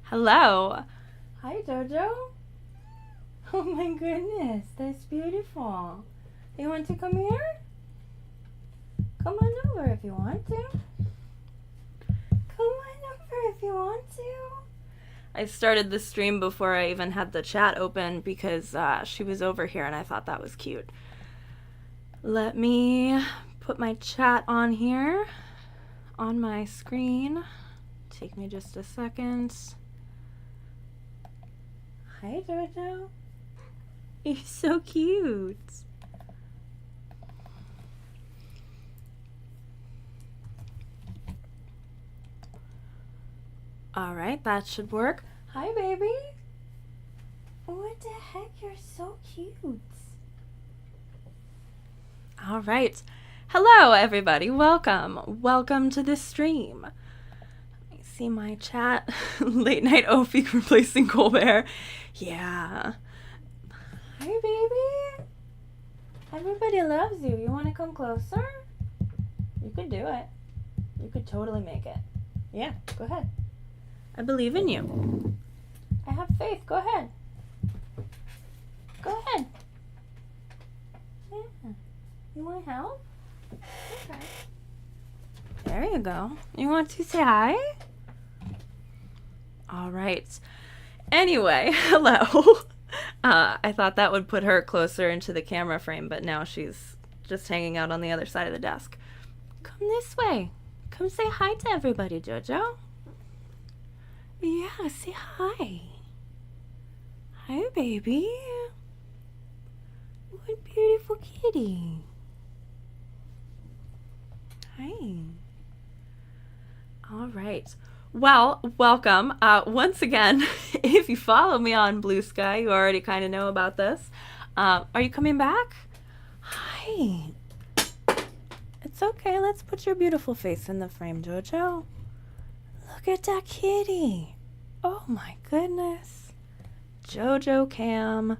Hello. Hi, Jojo. Oh my goodness, that's beautiful. You want to come here? Come on over if you want to. Come on over if you want to. I started the stream before I even had the chat open because she was over here and I thought that was cute. Let me put my chat on here on my screen. Take me just a second. Hi, Jojo. You're so cute. All right, that should work. Hi, baby. What the heck? You're so cute. All right. Hello, everybody. Welcome. Welcome to the stream. Let me see my chat. Late night Opie replacing Colbert. Yeah. Hi, baby. Everybody loves you. You want to come closer? You could do it. You could totally make it. Yeah, go ahead. I believe in you. I have faith. Go ahead. Go ahead. Yeah. You want help? Okay. There you go. You want to say hi? All right. Anyway, hello. I thought that would put her closer into the camera frame, but now she's just hanging out on the other side of the desk. Come this way. Come say hi to everybody, Jojo. Yeah, say hi. Hi, baby. What a beautiful kitty. Hi. All right. Well, welcome. Once again, if you follow me on Blue Sky, you already kind of know about this. Are you coming back? Hi. It's okay. Let's put your beautiful face in the frame, Jojo. Look at that kitty. Oh my goodness. Jojo cam.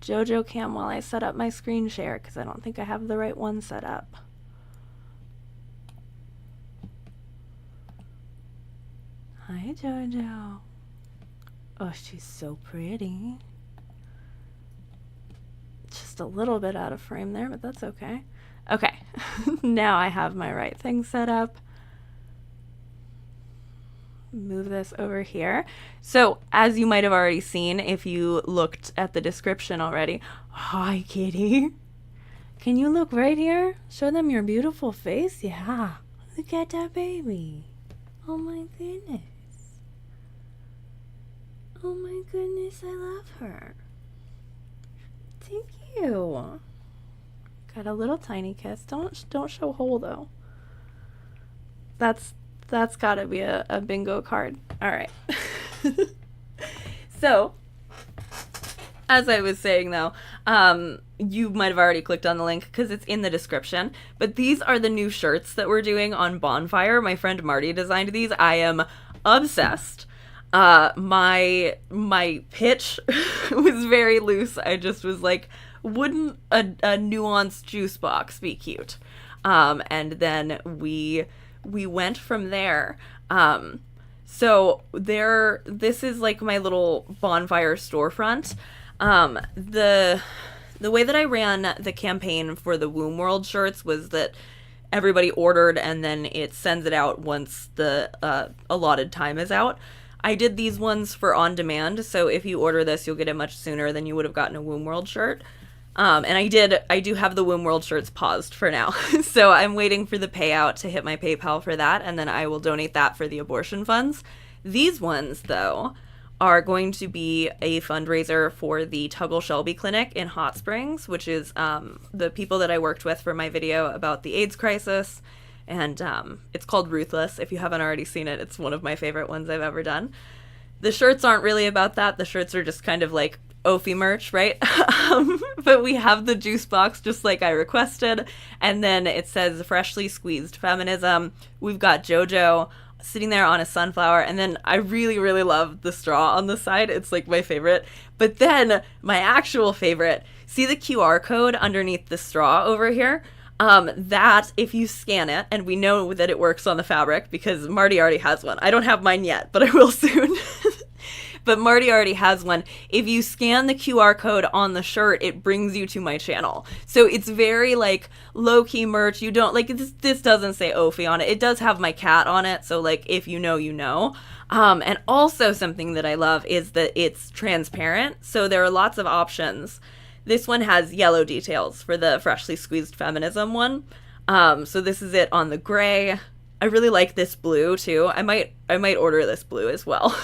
Jojo cam while I set up my screen share because I don't think I have the right one set up. Hi, Jojo. Oh, she's so pretty. Just a little bit out of frame there, but that's okay. Okay, now I have my right thing set up. Move this over here. So, as you might have already seen, if you looked at the description already, hi, kitty. Can you look right here? Show them your beautiful face? Yeah. Look at that baby. Oh my goodness. Oh my goodness, I love her. Thank you. Got a little tiny kiss. Don't show hole though. That's gotta be a bingo card. All right. So, as I was saying though, you might have already clicked on the link because it's in the description. But these are the new shirts that we're doing on Bonfire. My friend Marty designed these. I am obsessed. My pitch was very loose. I just was like, wouldn't a nuanced juice box be cute? And then we went from there. So this is like my little Bonfire storefront. The way that I ran the campaign for the Womb World shirts was that everybody ordered and then it sends it out once the allotted time is out. I did these ones for on demand, so if you order this, you'll get it much sooner than you would have gotten a Womb World shirt. And I do have the Womb World shirts paused for now. So I'm waiting for the payout to hit my PayPal for that, and then I will donate that for the abortion funds. These ones, though, are going to be a fundraiser for the Tuggle Shelby Clinic in Hot Springs, which is the people that I worked with for my video about the AIDS crisis. And it's called Ruthless. If you haven't already seen it, it's one of my favorite ones I've ever done. The shirts aren't really about that. The shirts are just kind of like Ophi merch, right? But we have the juice box just like I requested. And then it says freshly squeezed feminism. We've got JoJo sitting there on a sunflower. And then I really, really love the straw on the side. It's like my favorite. But then my actual favorite, see the QR code underneath the straw over here? That if you scan it, and we know that it works on the fabric because Marty already has one. I don't have mine yet, but I will soon. but Marty already has one. If you scan the QR code on the shirt, it brings you to my channel. So it's very like low-key merch. You don't like this doesn't say Ophi on it. It does have my cat on it, so like if you know, you know. And also something that I love is that it's transparent, so there are lots of options. This one has yellow details for the freshly squeezed feminism one. So this is it on the gray. I really like this blue too. I might order this blue as well.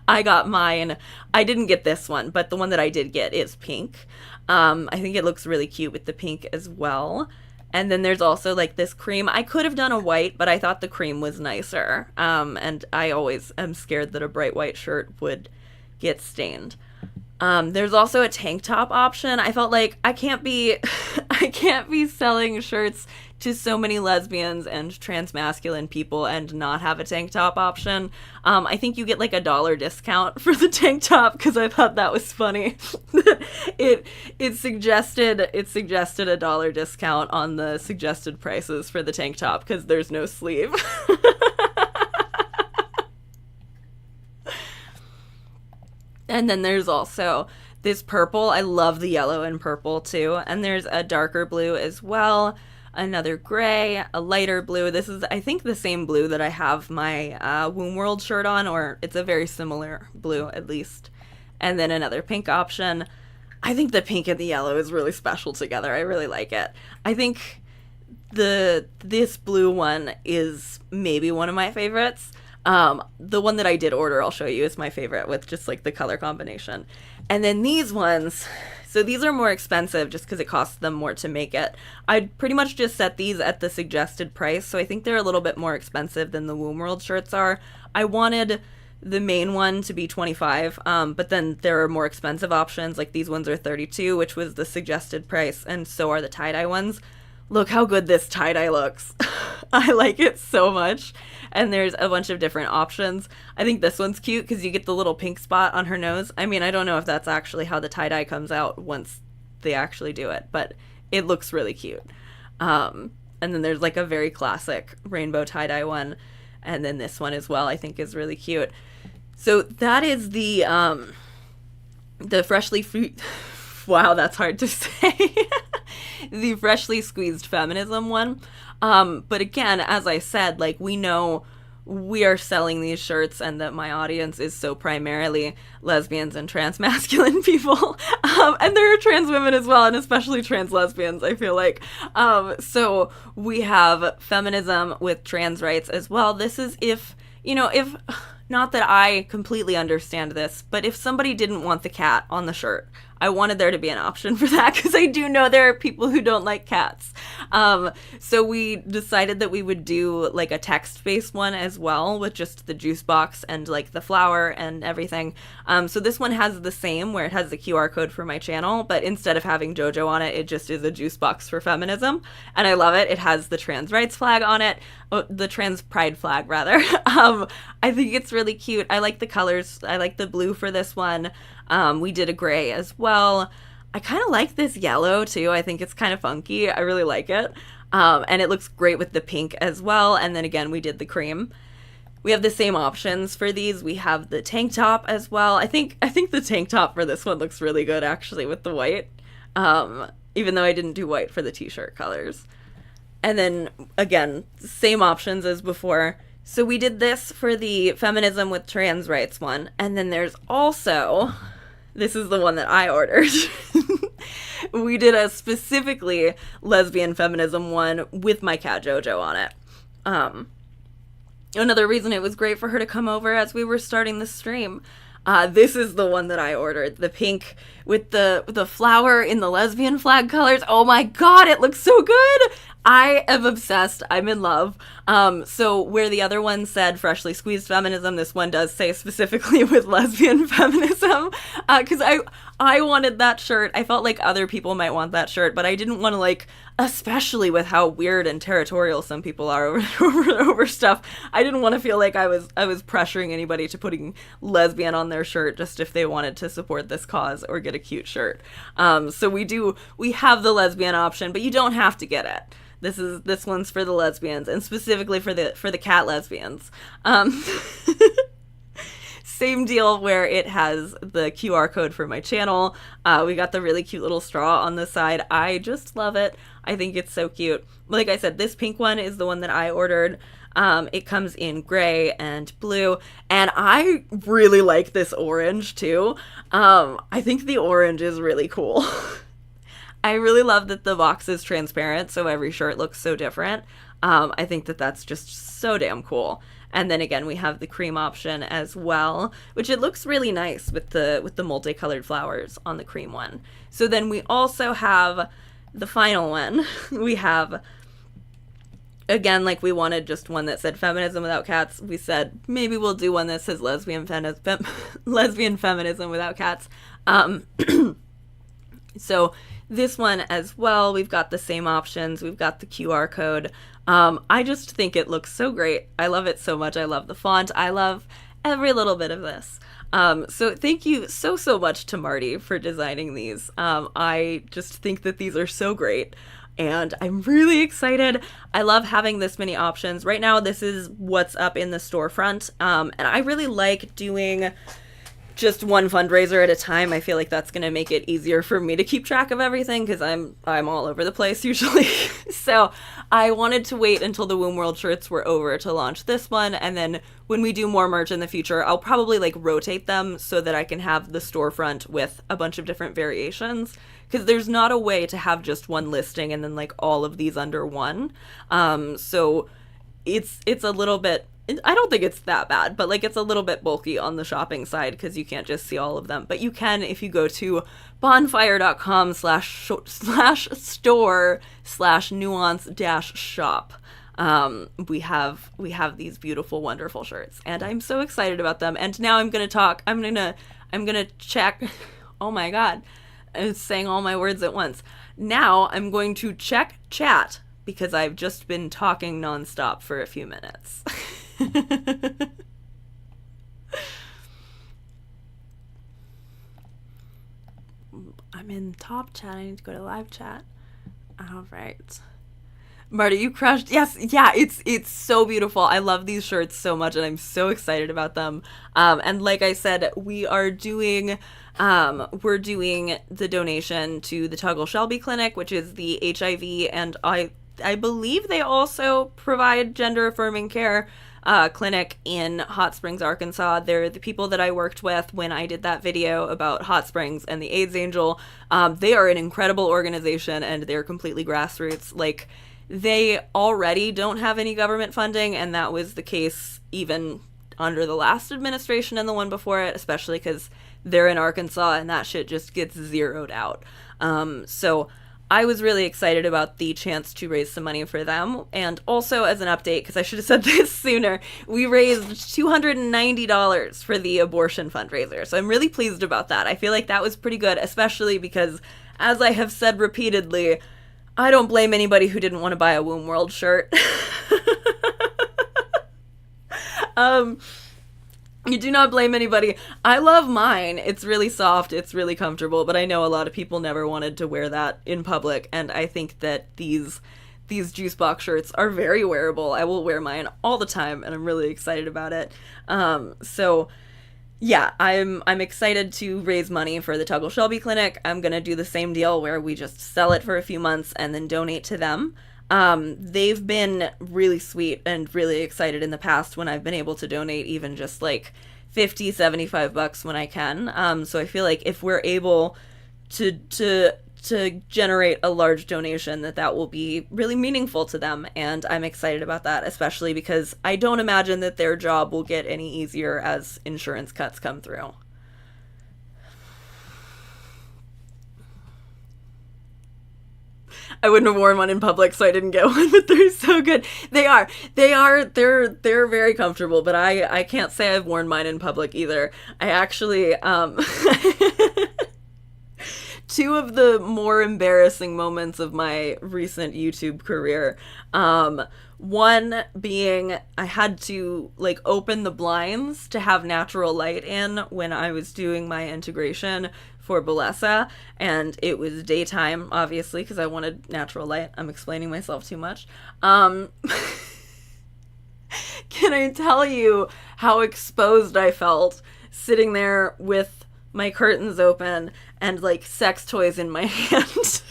I got mine. I didn't get this one, but the one that I did get is pink. I think it looks really cute with the pink as well. And then there's also like this cream. I could have done a white, but I thought the cream was nicer. And I always am scared that a bright white shirt would get stained. There's also a tank top option. I felt like I can't be selling shirts to so many lesbians and trans masculine people and not have a tank top option. I think you get like $1 discount for the tank top because I thought that was funny. it suggested $1 discount on the suggested prices for the tank top because there's no sleeve. And then there's also this purple. I love the yellow and purple too. And there's a darker blue as well. Another gray, a lighter blue. This is, I think, the same blue that I have my Womb World shirt on, or it's a very similar blue at least. And then another pink option. I think the pink and the yellow is really special together. I really like it. I think this blue one is maybe one of my favorites. The one that I did order, I'll show you, is my favorite with just like the color combination. And then these ones, so these are more expensive just because it costs them more to make it. I pretty much just set these at the suggested price, so I think they're a little bit more expensive than the Womb World shirts are. I wanted the main one to be $25, but then there are more expensive options, like these ones are $32, which was the suggested price, and so are the tie-dye ones. Look how good this tie-dye looks. I like it so much. And there's a bunch of different options. I think this one's cute because you get the little pink spot on her nose. I mean, I don't know if that's actually how the tie-dye comes out once they actually do it, but it looks really cute. And then there's like a very classic rainbow tie-dye one. And then this one as well, I think, is really cute. So that is the freshly wow, that's hard to say. The freshly squeezed feminism one. But again, as I said, like, we know we are selling these shirts and that my audience is so primarily lesbians and trans masculine people. And there are trans women as well, and especially trans lesbians, I feel like. So we have feminism with trans rights as well. This is if not that I completely understand this, but if somebody didn't want the cat on the shirt, I wanted there to be an option for that because I do know there are people who don't like cats. So we decided that we would do like a text-based one as well with just the juice box and like the flower and everything. So this one has the same where it has the QR code for my channel, but instead of having JoJo on it, it just is a juice box for feminism. And I love it. It has the trans rights flag on it, the trans pride flag rather. I think it's really cute. I like the colors. I like the blue for this one. We did a gray as well. I kind of like this yellow too. I think it's kind of funky. I really like it. And it looks great with the pink as well. And then again, we did the cream. We have the same options for these. We have the tank top as well. I think the tank top for this one looks really good actually with the white. Even though I didn't do white for the t-shirt colors. And then again, same options as before. So we did this for the feminism with trans rights one. And then there's also, this is the one that I ordered. We did a specifically lesbian feminism one with my cat JoJo on it. Another reason it was great for her to come over as we were starting the stream. This is the one that I ordered, the pink with the flower in the lesbian flag colors. Oh my god, it looks so good! I am obsessed. I'm in love. So where the other one said freshly squeezed feminism, this one does say specifically with lesbian feminism. Because I wanted that shirt. I felt like other people might want that shirt, but I didn't want to, like, especially with how weird and territorial some people are over stuff. I didn't want to feel like I was pressuring anybody to putting lesbian on their shirt just if they wanted to support this cause or get a cute shirt. So we have the lesbian option, but you don't have to get it. This one's for the lesbians, and specifically for the cat lesbians. same deal where it has the QR code for my channel. We got the really cute little straw on the side. I just love it. I think it's so cute. Like I said, this pink one is the one that I ordered. It comes in gray and blue, and I really like this orange too. I think the orange is really cool. I really love that the box is transparent, so every shirt looks so different. I think that that's just so damn cool. And then again, we have the cream option as well, which it looks really nice with the multicolored flowers on the cream one. So then we also have the final one. We have, again, like we wanted just one that said feminism without cats. We said maybe we'll do one that says lesbian feminism without cats. So this one as well, we've got the same options. We've got the QR code. I just think it looks so great. I love it so much. I love the font. I love every little bit of this. So thank you so much to Marty for designing these. I just think that these are so great, and I'm really excited. I love having this many options. Right now, this is what's up in the storefront, and I really like doing just one fundraiser at a time. I feel like that's going to make it easier for me to keep track of everything because I'm all over the place usually. So I wanted to wait until the Womb World shirts were over to launch this one, and then when we do more merch in the future, I'll probably like rotate them so that I can have the storefront with a bunch of different variations, because there's not a way to have just one listing and then like all of these under one. So it's a little bit, I don't think it's that bad, but like it's a little bit bulky on the shopping side because you can't just see all of them. But you can if you go to bonfire.com/store/nuance-shop. We have these beautiful, wonderful shirts, and I'm so excited about them. And now I'm gonna check. Oh my god, I'm saying all my words at once. Now I'm going to check chat because I've just been talking nonstop for a few minutes. I'm in top chat. I need to go to live chat. All right. Marty, you crushed. Yes, yeah, it's so beautiful. I love these shirts so much, and I'm so excited about them. And like I said, we're doing the donation to the Tuggle Shelby Clinic, which is the HIV, and I believe they also provide gender affirming care clinic in Hot Springs, Arkansas. They're the people that I worked with when I did that video about Hot Springs and the AIDS Angel. They are an incredible organization, and they're completely grassroots. Like, they already don't have any government funding, and that was the case even under the last administration and the one before it, especially because they're in Arkansas and that shit just gets zeroed out. So I was really excited about the chance to raise some money for them. And also, as an update, because I should have said this sooner, we raised $290 for the abortion fundraiser. So I'm really pleased about that. I feel like that was pretty good, especially because, as I have said repeatedly, I don't blame anybody who didn't want to buy a Womb World shirt. You do not blame anybody. I love mine. It's really soft. It's really comfortable, but I know a lot of people never wanted to wear that in public, and I think that these juice box shirts are very wearable. I will wear mine all the time, and I'm really excited about it. So yeah, I'm excited to raise money for the Tuggle Shelby Clinic. I'm going to do the same deal where we just sell it for a few months and then donate to them. They've been really sweet and really excited in the past when I've been able to donate even just like $50, $75 when I can. So I feel like if we're able to generate a large donation, that will be really meaningful to them, and I'm excited about that, especially because I don't imagine that their job will get any easier as insurance cuts come through. I wouldn't have worn one in public, so I didn't get one, but they're so good. They're very comfortable, but I can't say I've worn mine in public either. I actually, two of the more embarrassing moments of my recent YouTube career, one being I had to like open the blinds to have natural light in when I was doing my integration for Balesa, and it was daytime, obviously, because I wanted natural light. I'm explaining myself too much. Can I tell you how exposed I felt sitting there with my curtains open and like sex toys in my hand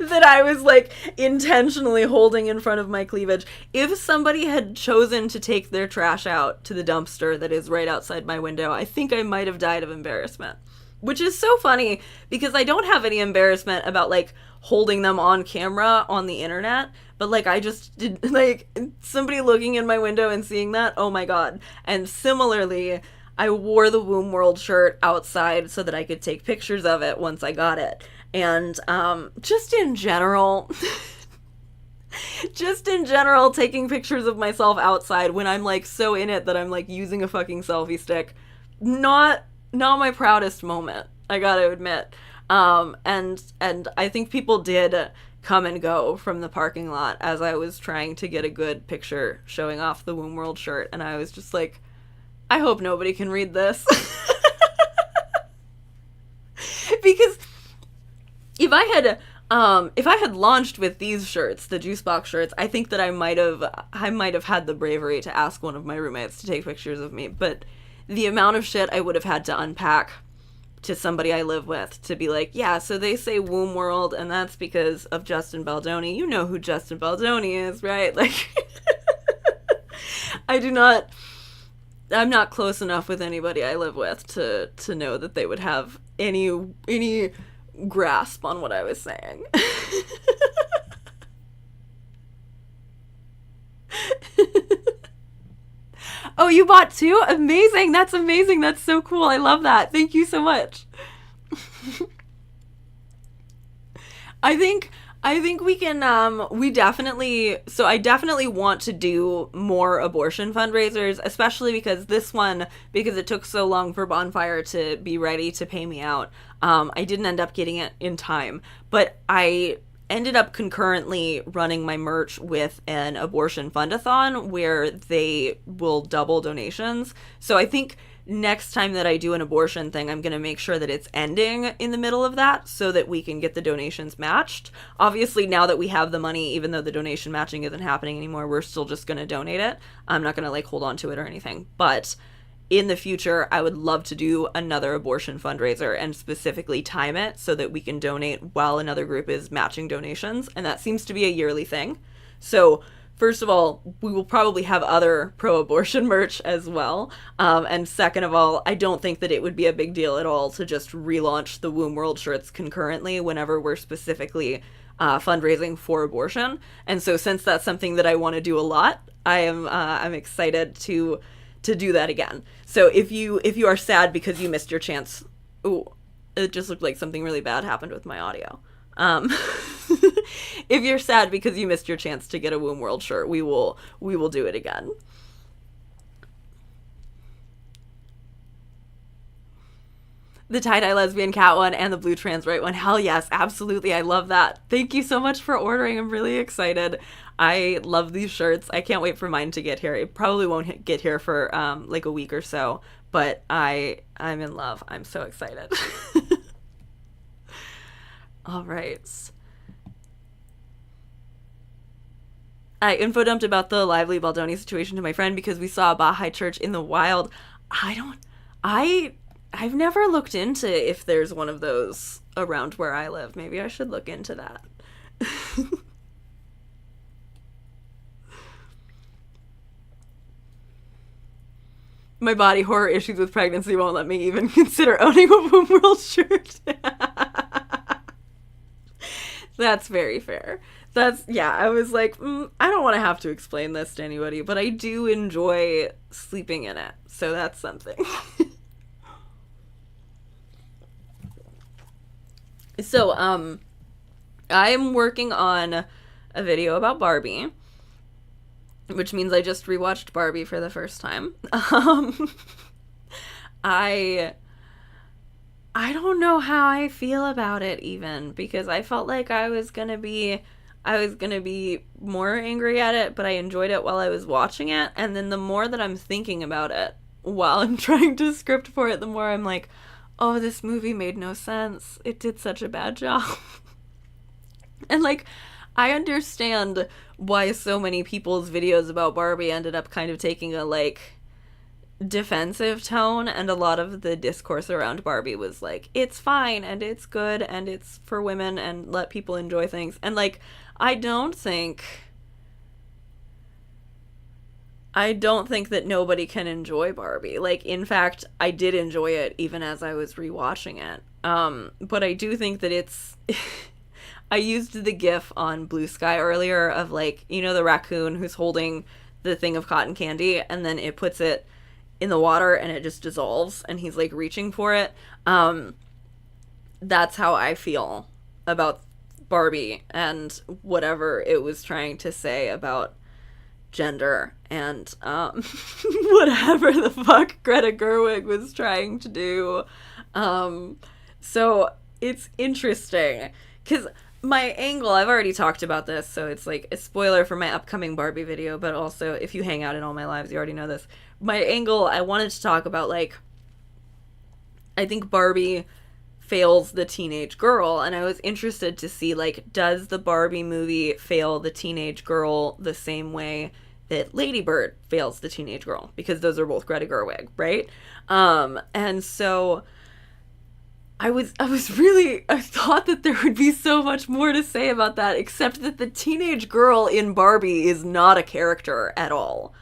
that I was like intentionally holding in front of my cleavage. If somebody had chosen to take their trash out to the dumpster that is right outside my window, I think I might have died of embarrassment. Which is so funny because I don't have any embarrassment about like holding them on camera on the internet, but like I just did, like somebody looking in my window and seeing that, oh my god. And similarly, I wore the Womb World shirt outside so that I could take pictures of it once I got it. And just in general, taking pictures of myself outside when I'm like so in it that I'm like using a fucking selfie stick, not my proudest moment, I gotta admit. And I think people did come and go from the parking lot as I was trying to get a good picture showing off the Womb World shirt, and I was just like, I hope nobody can read this. Because if I had launched with these shirts, the Juicebox shirts, I think that I might have had the bravery to ask one of my roommates to take pictures of me, but the amount of shit I would have had to unpack to somebody I live with to be like, yeah, so they say Womb World, and that's because of Justin Baldoni. You know who Justin Baldoni is, right? Like, I'm not close enough with anybody I live with to know that they would have any grasp on what I was saying. Oh, you bought two? Amazing. That's amazing. That's so cool. I love that. Thank you so much. I think we can, I definitely want to do more abortion fundraisers, especially because because it took so long for Bonfire to be ready to pay me out. I didn't end up getting it in time, but I ended up concurrently running my merch with an abortion fundathon where they will double donations. So I think next time that I do an abortion thing, I'm going to make sure that it's ending in the middle of that so that we can get the donations matched. Obviously, now that we have the money, even though the donation matching isn't happening anymore, we're still just going to donate it. I'm not going to like hold on to it or anything. But in the future, I would love to do another abortion fundraiser and specifically time it so that we can donate while another group is matching donations. And that seems to be a yearly thing. So first of all, we will probably have other pro-abortion merch as well. And second of all, I don't think that it would be a big deal at all to just relaunch the Womb World shirts concurrently whenever we're specifically fundraising for abortion. And so since that's something that I want to do a lot, I'm excited to do that again. So if you are sad because you missed your chance, ooh, it just looked like something really bad happened with my audio. If you're sad because you missed your chance to get a Womb World shirt, we will do it again. The tie-dye lesbian cat one and the blue trans right one. Hell yes, absolutely. I love that. Thank you so much for ordering. I'm really excited. I love these shirts. I can't wait for mine to get here. It probably won't get here for like a week or so, but I'm in love. I'm so excited. All right. I info dumped about the Lively Baldoni situation to my friend because we saw a Baha'i church in the wild. I've never looked into if there's one of those around where I live. Maybe I should look into that. My body horror issues with pregnancy won't let me even consider owning a Womb World shirt. That's very fair. I was like, I don't want to have to explain this to anybody, but I do enjoy sleeping in it. So that's something. So, I'm working on a video about Barbie, which means I just rewatched Barbie for the first time. I don't know how I feel about it even, because I felt like I was gonna be more angry at it, but I enjoyed it while I was watching it, and then the more that I'm thinking about it while I'm trying to script for it, the more I'm like, oh, this movie made no sense. It did such a bad job. And like, I understand why so many people's videos about Barbie ended up kind of taking a like defensive tone, and a lot of the discourse around Barbie was like, it's fine and it's good and it's for women and let people enjoy things. And like, I don't think that nobody can enjoy Barbie. Like, in fact, I did enjoy it even as I was rewatching it. But I do think that it's I used the gif on Blue Sky earlier of, like, you know, the raccoon who's holding the thing of cotton candy and then it puts it in the water and it just dissolves and he's like reaching for it. That's how I feel about Barbie and whatever it was trying to say about gender and whatever the fuck Greta Gerwig was trying to do. So it's interesting because my angle, I've already talked about this, so it's like a spoiler for my upcoming Barbie video, but also if you hang out in all my lives, you already know this. My angle, I wanted to talk about, like, I think Barbie fails the teenage girl, and I was interested to see, like, does the Barbie movie fail the teenage girl the same way that Lady Bird fails the teenage girl? Because those are both Greta Gerwig, right? And so I thought that there would be so much more to say about that, except that the teenage girl in Barbie is not a character at all.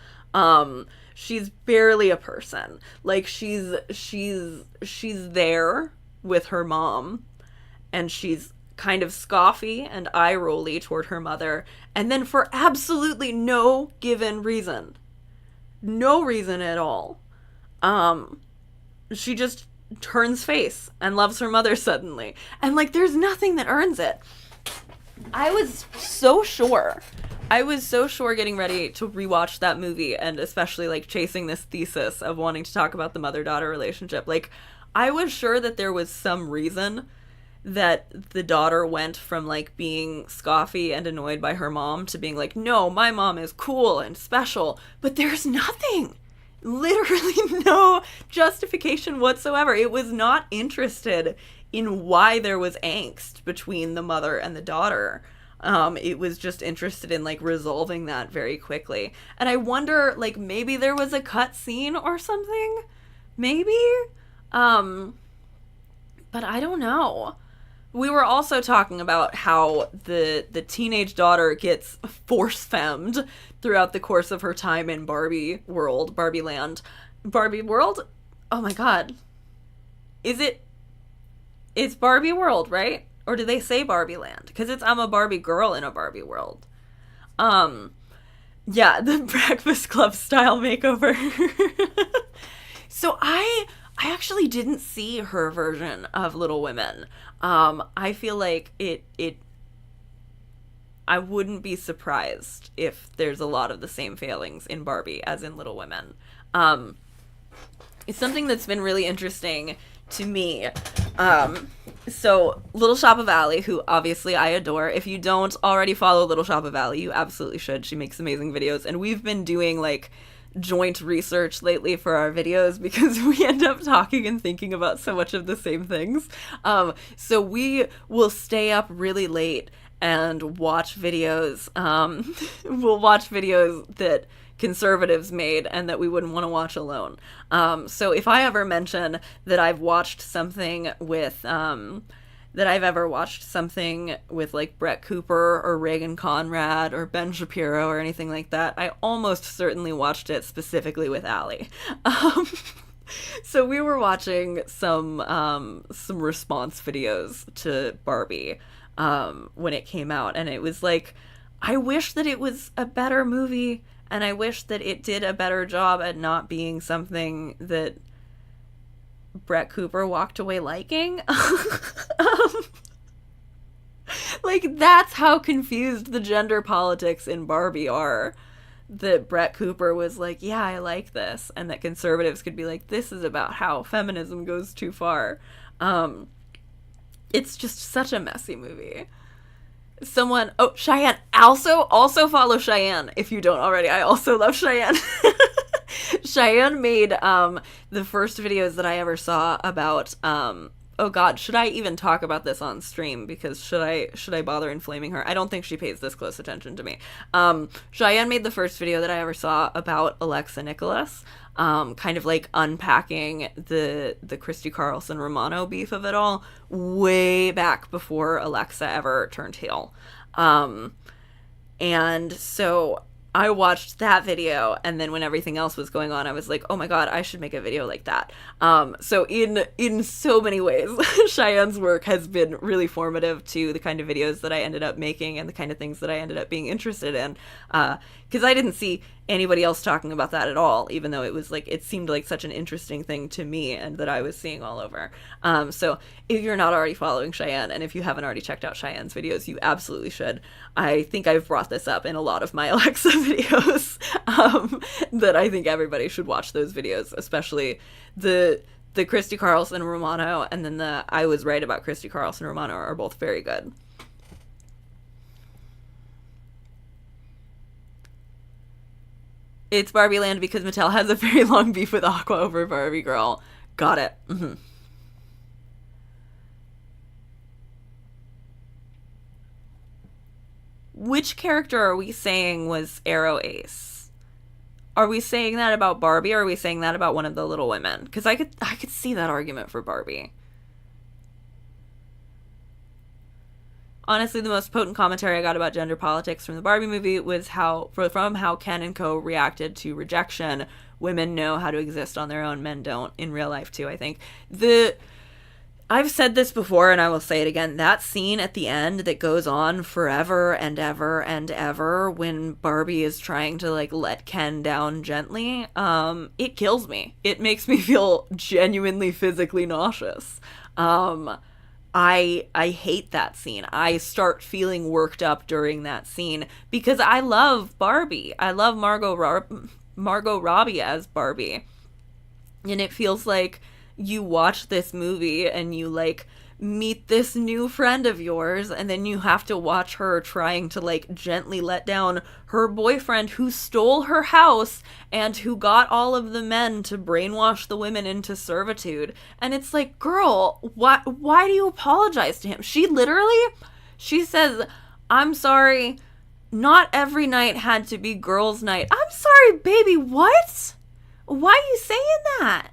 She's barely a person. Like, she's there with her mom, and she's kind of scoffy and eye-rolly toward her mother, and then for absolutely no given reason, no reason at all, she just turns face and loves her mother suddenly. And, like, there's nothing that earns it. I was so sure getting ready to rewatch that movie, and especially, like, chasing this thesis of wanting to talk about the mother-daughter relationship. Like, I was sure that there was some reason that the daughter went from, like, being scoffy and annoyed by her mom to being like, no, my mom is cool and special. But there's nothing. Literally no justification whatsoever. It was not interested in why there was angst between the mother and the daughter. It was just interested in, like, resolving that very quickly. And I wonder, like, maybe there was a cut scene or something? Maybe? But I don't know. We were also talking about how the teenage daughter gets force-femmed throughout the course of her time in Barbie World, Barbie Land. Barbie World? Oh my god. It's Barbie World, right? Or do they say Barbie Land? Because I'm a Barbie girl in a Barbie world. Yeah, the Breakfast Club style makeover. So I actually didn't see her version of Little Women. I feel like I wouldn't be surprised if there's a lot of the same failings in Barbie as in Little Women. It's something that's been really interesting to me. So Little Shop of Ally, who obviously I adore. If you don't already follow Little Shop of Ally, you absolutely should. She makes amazing videos, and we've been doing, like, joint research lately for our videos because we end up talking and thinking about so much of the same things. So we will stay up really late and watch videos. We'll watch videos that conservatives made and that we wouldn't want to watch alone. So if I ever mention that I've watched something with like Brett Cooper or Reagan Conrad or Ben Shapiro or anything like that, I almost certainly watched it specifically with Allie. So we were watching some response videos to Barbie when it came out, and it was like, I wish that it was a better movie, and I wish that it did a better job at not being something that Brett Cooper walked away liking. Like, that's how confused the gender politics in Barbie are. That Brett Cooper was like, yeah, I like this. And that conservatives could be like, this is about how feminism goes too far. It's just such a messy movie. Cheyenne. Also follow Cheyenne if you don't already. I also love Cheyenne. Cheyenne made the first videos that I ever saw about oh god, should I even talk about this on stream? Because should I bother inflaming her? I don't think she pays this close attention to me. Cheyenne made the first video that I ever saw about Alexa Nicholas, kind of like unpacking the Christy Carlson Romano beef of it all, way back before Alexa ever turned heel. And so I watched that video, and then when everything else was going on, I was like, oh my god, I should make a video like that. So in so many ways, Cheyenne's work has been really formative to the kind of videos that I ended up making and the kind of things that I ended up being interested in. Because I didn't see anybody else talking about that at all, even though it seemed like such an interesting thing to me and that I was seeing all over. So if you're not already following Cheyenne, and if you haven't already checked out Cheyenne's videos, you absolutely should. I think I've brought this up in a lot of my Alexa videos, that I think everybody should watch those videos, especially the Christy Carlson Romano, and then the I Was Right About Christy Carlson Romano are both very good. It's Barbie Land because Mattel has a very long beef with Aqua over Barbie Girl. Got it. Mm-hmm. Which character are we saying was Arrow Ace? Are we saying that about Barbie, or are we saying that about one of the Little Women? Because I could see that argument for Barbie. Honestly, the most potent commentary I got about gender politics from the Barbie movie was from how Ken and co reacted to rejection. Women know how to exist on their own, men don't, in real life too, I think. I've said this before, and I will say it again, that scene at the end that goes on forever and ever and ever when Barbie is trying to, like, let Ken down gently, it kills me. It makes me feel genuinely physically nauseous. I hate that scene. I start feeling worked up during that scene because I love Barbie. I love Margot Robbie as Barbie. And it feels like you watch this movie and you, like, meet this new friend of yours, and then you have to watch her trying to, like, gently let down her boyfriend who stole her house and who got all of the men to brainwash the women into servitude. And it's like, girl, why do you apologize to him? She says, I'm sorry, not every night had to be girls' night. I'm sorry, baby, what? Why are you saying that?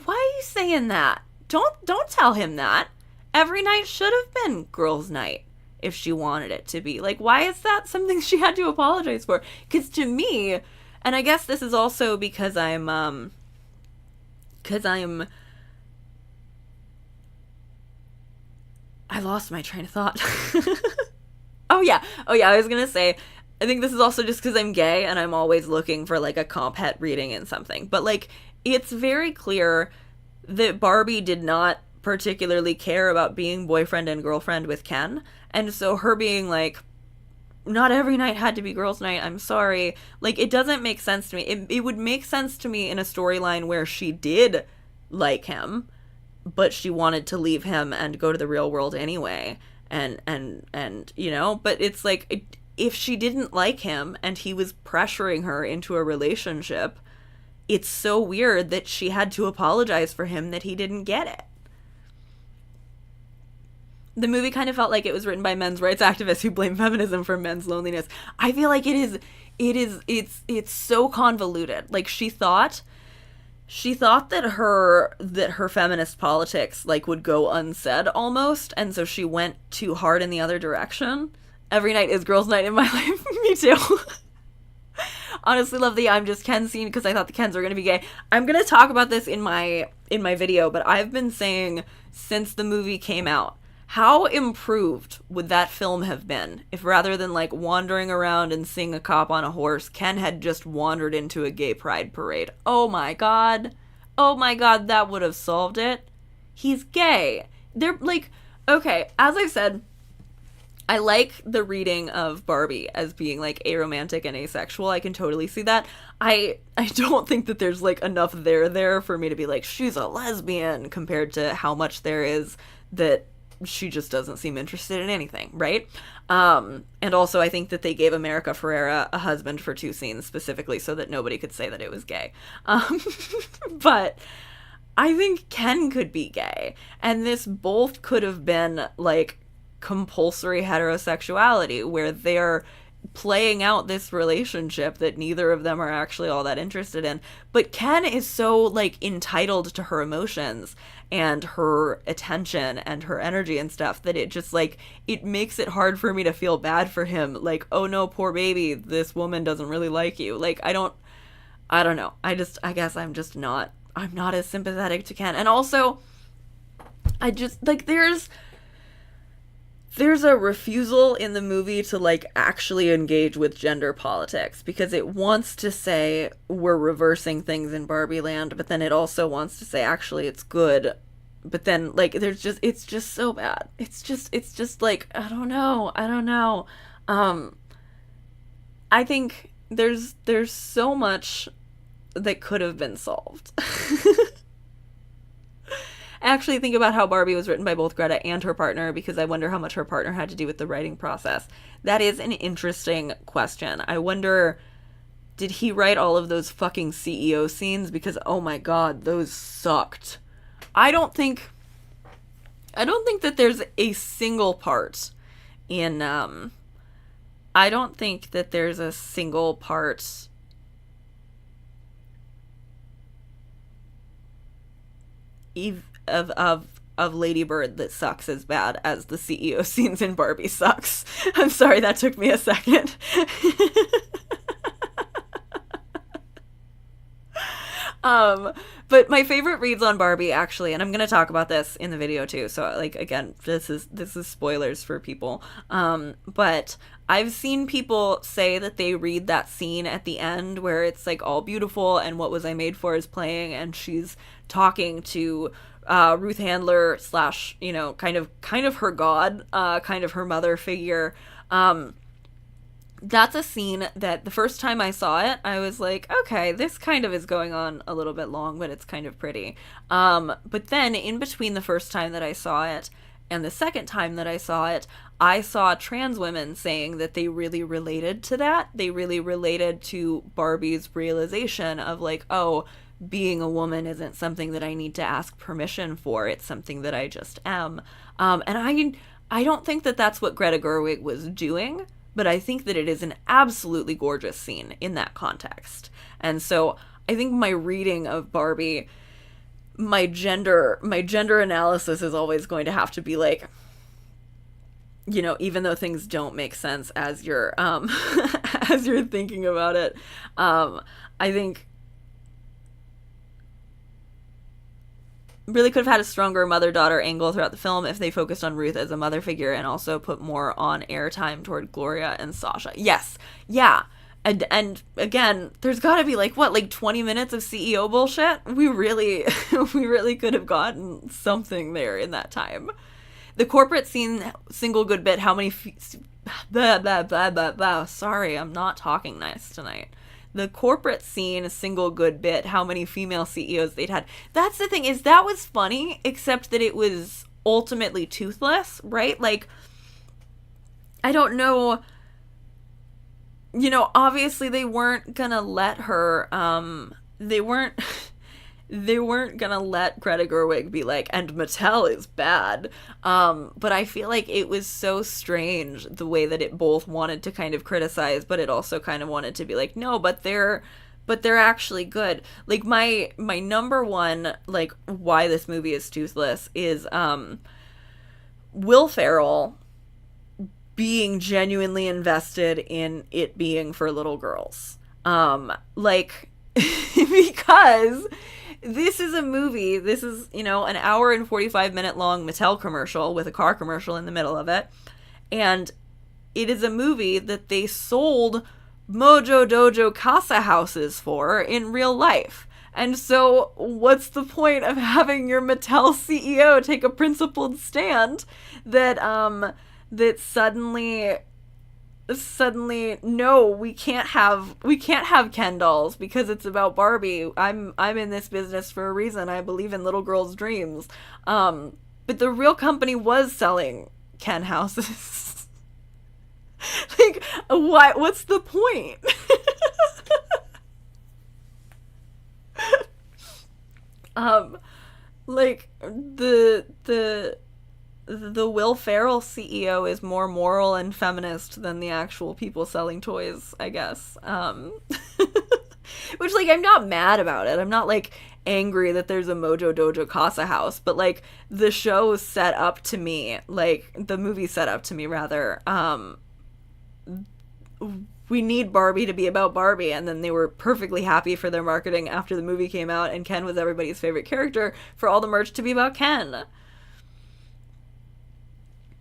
Why are you saying that? Don't tell him that. Every night should have been girls' night if she wanted it to be. Like, why is that something she had to apologize for? Because to me, and I guess this is also because I lost my train of thought. Oh yeah, I was gonna say, I think this is also just because I'm gay and I'm always looking for, like, a comp het reading in something. But, like, it's very clear that Barbie did not particularly care about being boyfriend and girlfriend with Ken. And so her being like, not every night had to be girls' night, I'm sorry. Like, it doesn't make sense to me. It would make sense to me in a storyline where she did like him, but she wanted to leave him and go to the real world anyway. And you know, but it's like, if she didn't like him and he was pressuring her into a relationship, it's so weird that she had to apologize for him that he didn't get it. The movie kind of felt like it was written by men's rights activists who blame feminism for men's loneliness. I feel like it's so convoluted. Like, she thought that her feminist politics, like, would go unsaid almost, and so she went too hard in the other direction. Every night is girls' night in my life. Me too. Honestly love the I'm Just Ken scene because I thought the Kens were going to be gay. I'm going to talk about this in my video, but I've been saying since the movie came out, how improved would that film have been if, rather than, like, wandering around and seeing a cop on a horse, Ken had just wandered into a gay pride parade? Oh my god, that would have solved it. He's gay. They're, like, okay, as I've said, I like the reading of Barbie as being, like, aromantic and asexual. I can totally see that. I don't think that there's, like, enough there for me to be like, she's a lesbian, compared to how much there is that she just doesn't seem interested in anything, right? And also I think that they gave America Ferrera a husband for 2 scenes specifically so that nobody could say that it was gay. But I think Ken could be gay, and this both could have been like compulsory heterosexuality where they're playing out this relationship that neither of them are actually all that interested in. But Ken is so like entitled to her emotions and her attention and her energy and stuff that it just like it makes it hard for me to feel bad for him. Like, oh no, poor baby, this woman doesn't really like you. Like, I don't know. I guess I'm not as sympathetic to Ken. And also I just like there's a refusal in the movie to like actually engage with gender politics because it wants to say we're reversing things in Barbie Land, but then it also wants to say actually it's good. But then like it's just so bad. It's just like I don't know. I think there's so much that could have been solved. I actually think about how Barbie was written by both Greta and her partner because I wonder how much her partner had to do with the writing process. That is an interesting question. I wonder, did he write all of those fucking CEO scenes? Because oh my god, those sucked. I don't think that there's a single part in I don't think that there's a single part of Lady Bird that sucks as bad as the CEO scenes in Barbie sucks. I'm sorry, that took me a second. But my favorite reads on Barbie actually, and I'm gonna talk about this in the video too, so like again, this is spoilers for people. But I've seen people say that they read that scene at the end where it's like all beautiful and What Was I Made For is playing and she's talking to Ruth Handler / you know, kind of her god, kind of her mother figure. That's a scene that the first time I saw it, I was like, okay, this kind of is going on a little bit long, but it's kind of pretty. But then in between the first time that I saw it and the second time that I saw it, I saw trans women saying that they really related to that. They really related to Barbie's realization of like, oh, being a woman isn't something that I need to ask permission for. It's something that I just am. And I don't think that that's what Greta Gerwig was doing, but I think that it is an absolutely gorgeous scene in that context. And so I think my reading of Barbie, my gender analysis is always going to have to be like, you know, even though things don't make sense as you're as you're thinking about it, I think really could have had a stronger mother-daughter angle throughout the film if they focused on Ruth as a mother figure and also put more on airtime toward Gloria and Sasha. Yes, yeah. And again, there's got to be like 20 minutes of CEO bullshit. We really could have gotten something there in that time. The corporate scene, single good bit, how many sorry, I'm not talking nice tonight. The corporate scene, single good bit, how many female CEOs they'd had. That's the thing, is that was funny, except that it was ultimately toothless, right? Like, I don't know, you know, obviously they weren't gonna let her, they weren't gonna let Greta Gerwig be like, and Mattel is bad. But I feel like it was so strange the way that it both wanted to kind of criticize, but it also kind of wanted to be like, no, but they're actually good. Like my number one, like, why this movie is toothless is Will Ferrell being genuinely invested in it being for little girls. Like, because this is a movie, this is, you know, an hour and 45-minute long Mattel commercial with a car commercial in the middle of it. And it is a movie that they sold Mojo Dojo Casa houses for in real life. And so what's the point of having your Mattel CEO take a principled stand that suddenly no, we can't have Ken dolls because it's about Barbie. I'm in this business for a reason. I believe in little girls' dreams. But the real company was selling Ken houses. Like, what's the point? Like the Will Ferrell CEO is more moral and feminist than the actual people selling toys, I guess. Which, like, I'm not mad about it. I'm not, like, angry that there's a Mojo Dojo Casa house, but, like, the show set up to me, like, the movie set up to me, rather, we need Barbie to be about Barbie, and then they were perfectly happy for their marketing after the movie came out, and Ken was everybody's favorite character, for all the merch to be about Ken.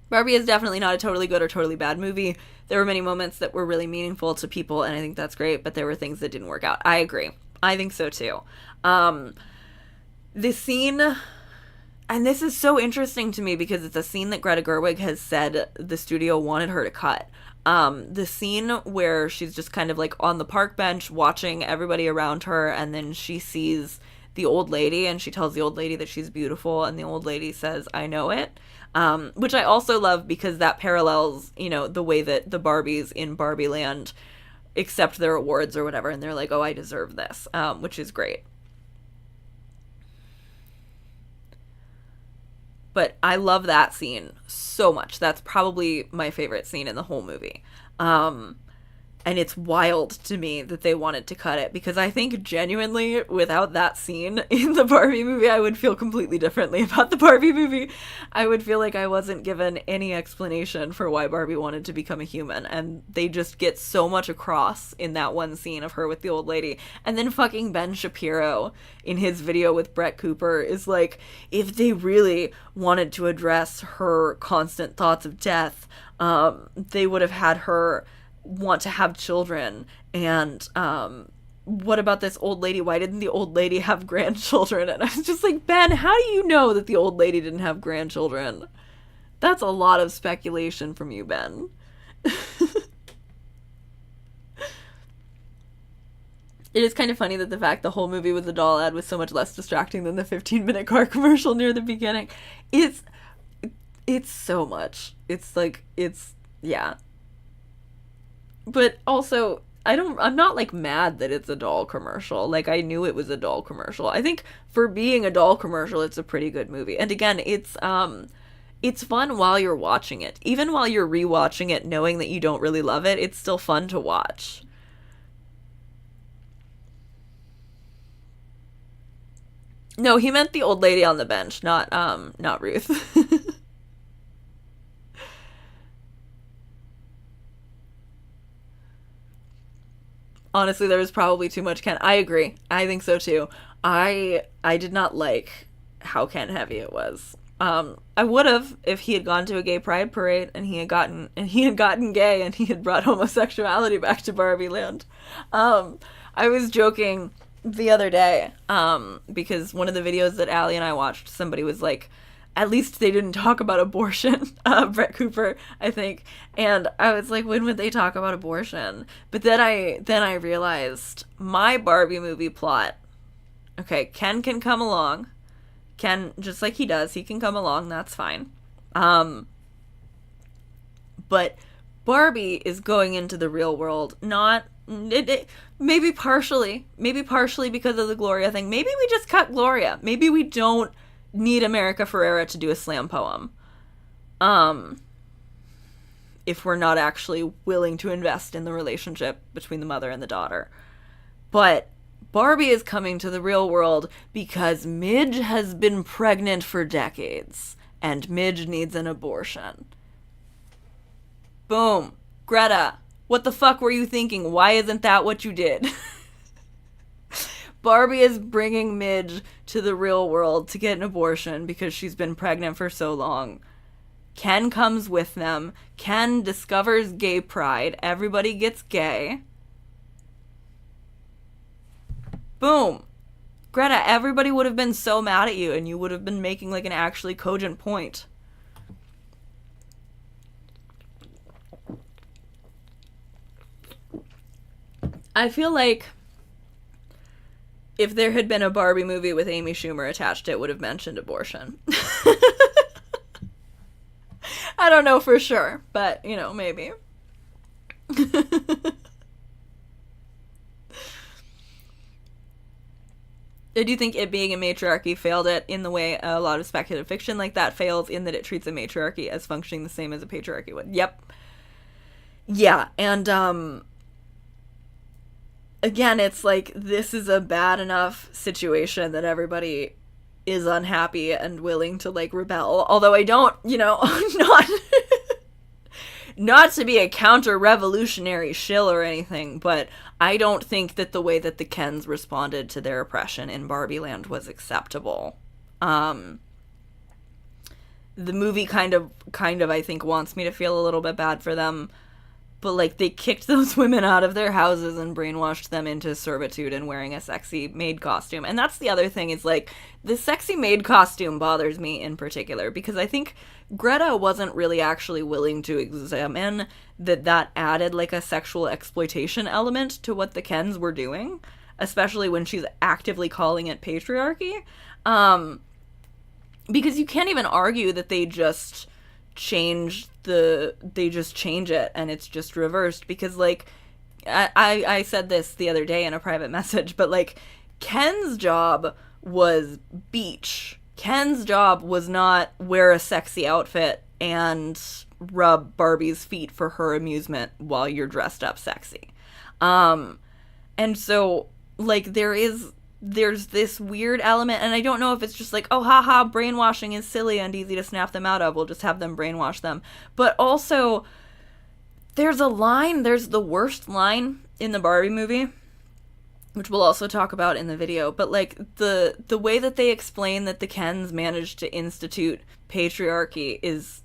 Barbie is definitely not a totally good or totally bad movie. There were many moments that were really meaningful to people, and I think that's great, but there were things that didn't work out. I agree. I think so, too. The scene, and this is so interesting to me because it's a scene that Greta Gerwig has said the studio wanted her to cut. The scene where she's just kind of like on the park bench watching everybody around her, and then she sees the old lady, and she tells the old lady that she's beautiful, and the old lady says, "I know it." Which I also love because that parallels, you know, the way that the Barbies in Barbie Land accept their awards or whatever, and they're like, "Oh, I deserve this," which is great. But I love that scene so much. That's probably my favorite scene in the whole movie. And it's wild to me that they wanted to cut it, because I think genuinely without that scene in the Barbie movie, I would feel completely differently about the Barbie movie. I would feel like I wasn't given any explanation for why Barbie wanted to become a human, and they just get so much across in that one scene of her with the old lady. And then fucking Ben Shapiro in his video with Brett Cooper is like, if they really wanted to address her constant thoughts of death, they would have had her want to have children. And what about this old lady? Why didn't the old lady have grandchildren? And I was just like, Ben, how do you know that the old lady didn't have grandchildren? That's a lot of speculation from you, Ben. It is kind of funny that the fact the whole movie with the doll ad was so much less distracting than the 15-minute car commercial near the beginning. It's so much. It's like, yeah. But also, I'm not, like, mad that it's a doll commercial. Like, I knew it was a doll commercial. I think for being a doll commercial, it's a pretty good movie. And again, it's fun while you're watching it. Even while you're rewatching it, knowing that you don't really love it, it's still fun to watch. No, he meant the old lady on the bench, not Ruth. Honestly, there was probably too much Ken. I agree. I think so too. I did not like how Ken heavy it was. I would have if he had gone to a gay pride parade and he had gotten gay and he had brought homosexuality back to Barbie Land. I was joking the other day because one of the videos that Allie and I watched, somebody was like, at least they didn't talk about abortion, Brett Cooper, I think. And I was like, when would they talk about abortion? But then I realized my Barbie movie plot. Okay, Ken can come along. Ken, just like he does, he can come along, that's fine. But Barbie is going into the real world, maybe partially because of the Gloria thing. Maybe we just cut Gloria. Maybe we don't need America Ferrera to do a slam poem. If we're not actually willing to invest in the relationship between the mother and the daughter. But Barbie is coming to the real world because Midge has been pregnant for decades, and Midge needs an abortion. Boom. Greta, what the fuck were you thinking? Why isn't that what you did? Barbie is bringing Midge to the real world to get an abortion because she's been pregnant for so long. Ken comes with them. Ken discovers gay pride. Everybody gets gay. Boom. Greta, everybody would have been so mad at you and you would have been making like an actually cogent point. I feel like if there had been a Barbie movie with Amy Schumer attached, it would have mentioned abortion. I don't know for sure, but, you know, maybe. I do think it being a matriarchy failed it in the way a lot of speculative fiction like that fails, in that it treats a matriarchy as functioning the same as a patriarchy would. Yep. Yeah, and again, it's like, this is a bad enough situation that everybody is unhappy and willing to, like, rebel. Although I don't, not not to be a counter-revolutionary shill or anything, but I don't think that the way that the Kens responded to their oppression in Barbie Land was acceptable. The movie kind of, I think, wants me to feel a little bit bad for them. But, like, they kicked those women out of their houses and brainwashed them into servitude and wearing a sexy maid costume. And that's the other thing, is, like, the sexy maid costume bothers me in particular, because I think Greta wasn't really actually willing to examine that added, like, a sexual exploitation element to what the Kens were doing, especially when she's actively calling it patriarchy. Because you can't even argue that they just change it and it's just reversed, because, like, I said this the other day in a private message, but, like, Ken's job was beach. Ken's job was not wear a sexy outfit and rub Barbie's feet for her amusement while you're dressed up sexy. And so, like, there's this weird element, and I don't know if it's just like, oh, haha, brainwashing is silly and easy to snap them out of, we'll just have them brainwash them. But also, there's the worst line in the Barbie movie, which we'll also talk about in the video, but, like, the way that they explain that the Kens managed to institute patriarchy is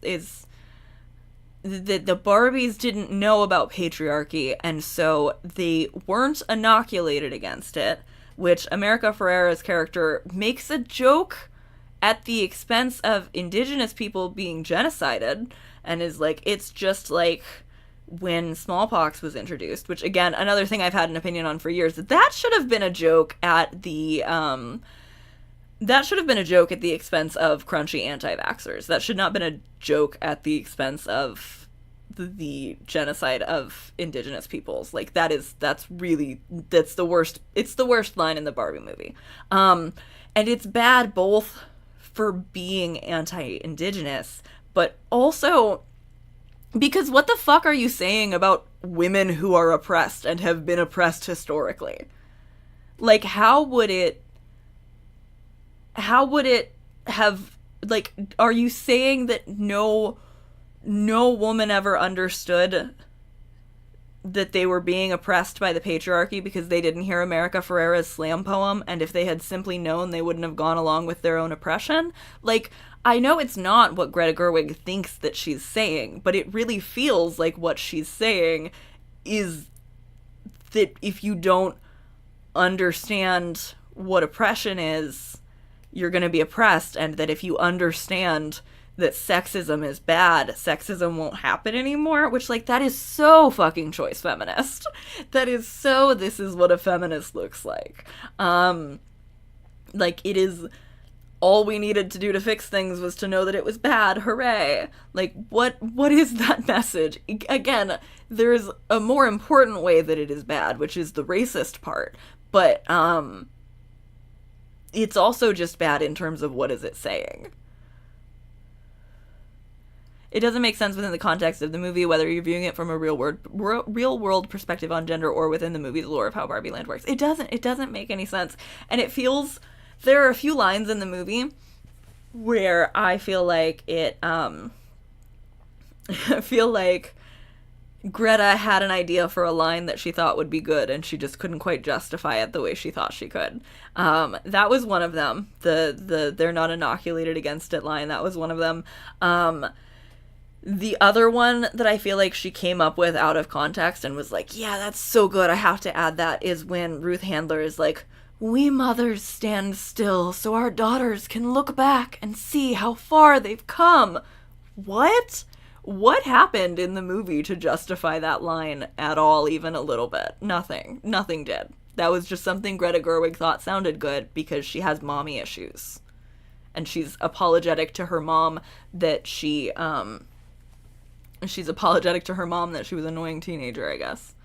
that the Barbies didn't know about patriarchy, and so they weren't inoculated against it, which America Ferrera's character makes a joke at the expense of indigenous people being genocided, and is like, it's just like when smallpox was introduced, which, again, another thing I've had an opinion on for years, that should have been a joke at the expense of crunchy anti-vaxxers. That should not have been a joke at the expense of the genocide of indigenous peoples. Like, that's the worst. It's the worst line in the Barbie movie. And it's bad both for being anti-indigenous, but also because what the fuck are you saying about women who are oppressed and have been oppressed historically? Like, how would it have, like, are you saying that no woman ever understood that they were being oppressed by the patriarchy because they didn't hear America Ferrera's slam poem, and if they had simply known, they wouldn't have gone along with their own oppression? Like, I know it's not what Greta Gerwig thinks that she's saying, but it really feels like what she's saying is that if you don't understand what oppression is, you're going to be oppressed, and that if you understand that sexism is bad, sexism won't happen anymore, which, like, that is so fucking choice feminist. That is so, this is what a feminist looks like. Like, it is, all we needed to do to fix things was to know that it was bad, hooray. Like, what is that message? Again, there's a more important way that it is bad, which is the racist part, but, it's also just bad in terms of what is it saying. It doesn't make sense within the context of the movie, whether you're viewing it from a real world perspective on gender or within the movie's lore of how Barbie Land works. It doesn't make any sense. And it feels, there are a few lines in the movie where I feel like I feel like Greta had an idea for a line that she thought would be good, and she just couldn't quite justify it the way she thought she could. That was one of them. The they're not inoculated against it line. That was one of them. The other one that I feel like she came up with out of context and was like, yeah, that's so good, I have to add that, is when Ruth Handler is like, we mothers stand still so our daughters can look back and see how far they've come. What? What happened in the movie to justify that line at all, even a little bit? Nothing. Nothing did. That was just something Greta Gerwig thought sounded good because she has mommy issues. And she's apologetic to her mom that she's apologetic to her mom that she was an annoying teenager, I guess.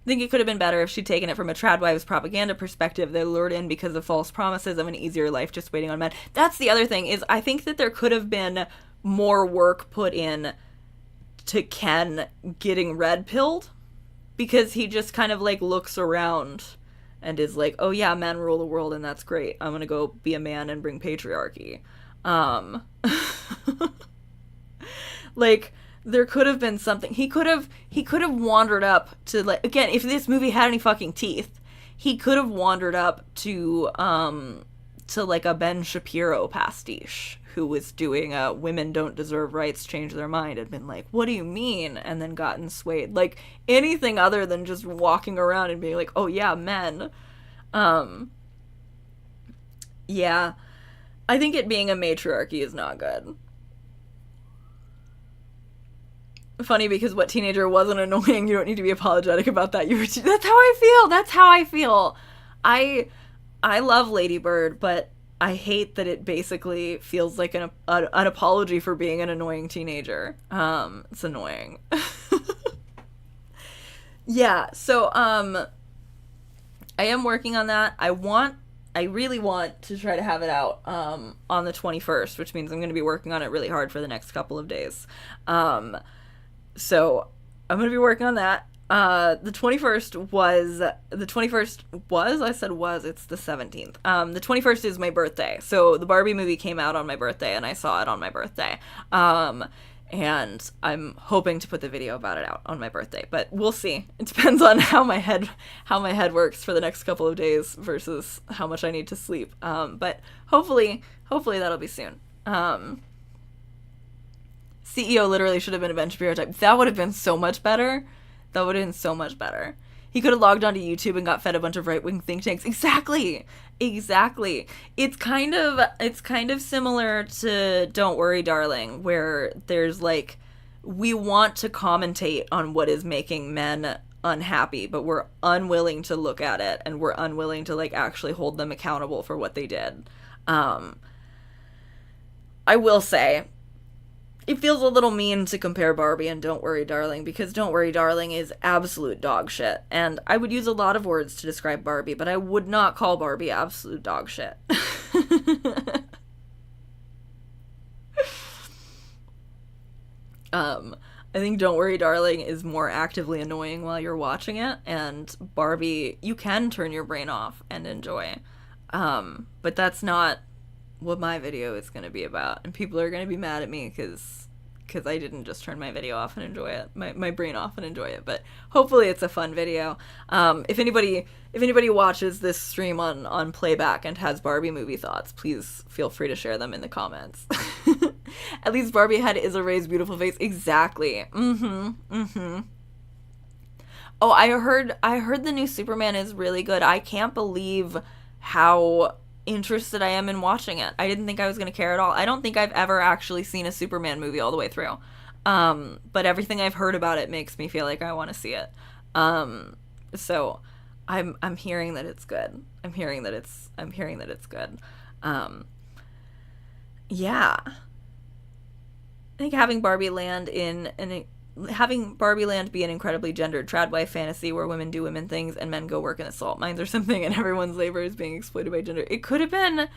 think it could have been better if she'd taken it from a tradwives propaganda perspective. They're lured in because of false promises of an easier life just waiting on men. That's the other thing, is I think that there could have been more work put in to Ken getting red pilled, because he just kind of like looks around and is like, oh yeah, men rule the world and that's great. I'm gonna go be a man and bring patriarchy. Like, there could have been something. He could have wandered up to, like, again, if this movie had any fucking teeth, he could have wandered up to like a Ben Shapiro pastiche who was doing a women don't deserve rights, change their mind, and been like, what do you mean? And then gotten swayed. Like, anything other than just walking around and being like, oh yeah, men. Yeah. I think it being a matriarchy is not good. Funny, because what teenager wasn't annoying? You don't need to be apologetic about that. That's how I feel. That's how I feel. I love Lady Bird, but I hate that it basically feels like an apology for being an annoying teenager. It's annoying. Yeah, so I am working on that. I really want to try to have it out on the 21st, which means I'm going to be working on it really hard for the next couple of days. So I'm going to be working on that. The 21st was, it's the 17th. The 21st is my birthday. So the Barbie movie came out on my birthday and I saw it on my birthday. And I'm hoping to put the video about it out on my birthday, but we'll see. It depends on how my head works for the next couple of days versus how much I need to sleep. But hopefully that'll be soon. CEO literally should have been a Ben Shapiro type. That would have been so much better. He could have logged onto YouTube and got fed a bunch of right-wing think tanks. Exactly. It's kind of similar to Don't Worry, Darling, where there's like, we want to commentate on what is making men unhappy, but we're unwilling to look at it, and we're unwilling to like actually hold them accountable for what they did. I will say, it feels a little mean to compare Barbie and Don't Worry, Darling, because Don't Worry, Darling is absolute dog shit. And I would use a lot of words to describe Barbie, but I would not call Barbie absolute dog shit. I think Don't Worry, Darling is more actively annoying while you're watching it, and Barbie, you can turn your brain off and enjoy. But that's not what my video is going to be about, and people are going to be mad at me because I didn't just turn my video off and enjoy it, my brain off and enjoy it. But hopefully it's a fun video. If anybody watches this stream on playback and has Barbie movie thoughts, please feel free to share them in the comments. At least Barbie had Issa Rae's beautiful face. Exactly. Oh, I heard the new Superman is really good. I can't believe how interested I am in watching it. I didn't think I was going to care at all. I don't think I've ever actually seen a Superman movie all the way through. But everything I've heard about it makes me feel like I want to see it. So I'm hearing that it's good. I'm hearing that it's good. Yeah. I think having Barbie Land be an incredibly gendered tradwife fantasy where women do women things and men go work in the salt mines or something, and everyone's labor is being exploited by gender. It could have been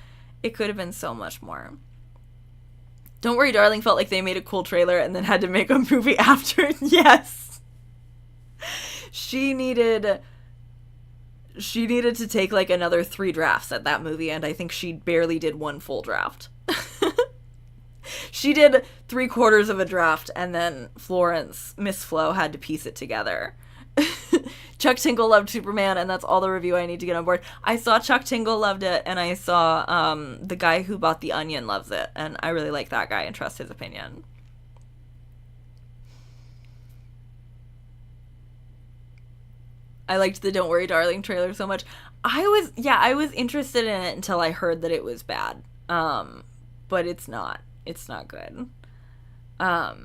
so much more. Don't Worry, Darling felt like they made a cool trailer and then had to make a movie after. Yes. She needed to take like another 3 drafts at that movie, and I think she barely did 1 full draft. She did 3/4 of a draft, and then Miss Flo, had to piece it together. Chuck Tingle loved Superman, and that's all the review I need to get on board. I saw Chuck Tingle loved it, and I saw the guy who bought The Onion loves it, and I really like that guy and trust his opinion. I liked the Don't Worry, Darling trailer so much. I was interested in it until I heard that it was bad. But it's not. It's not good. Oh,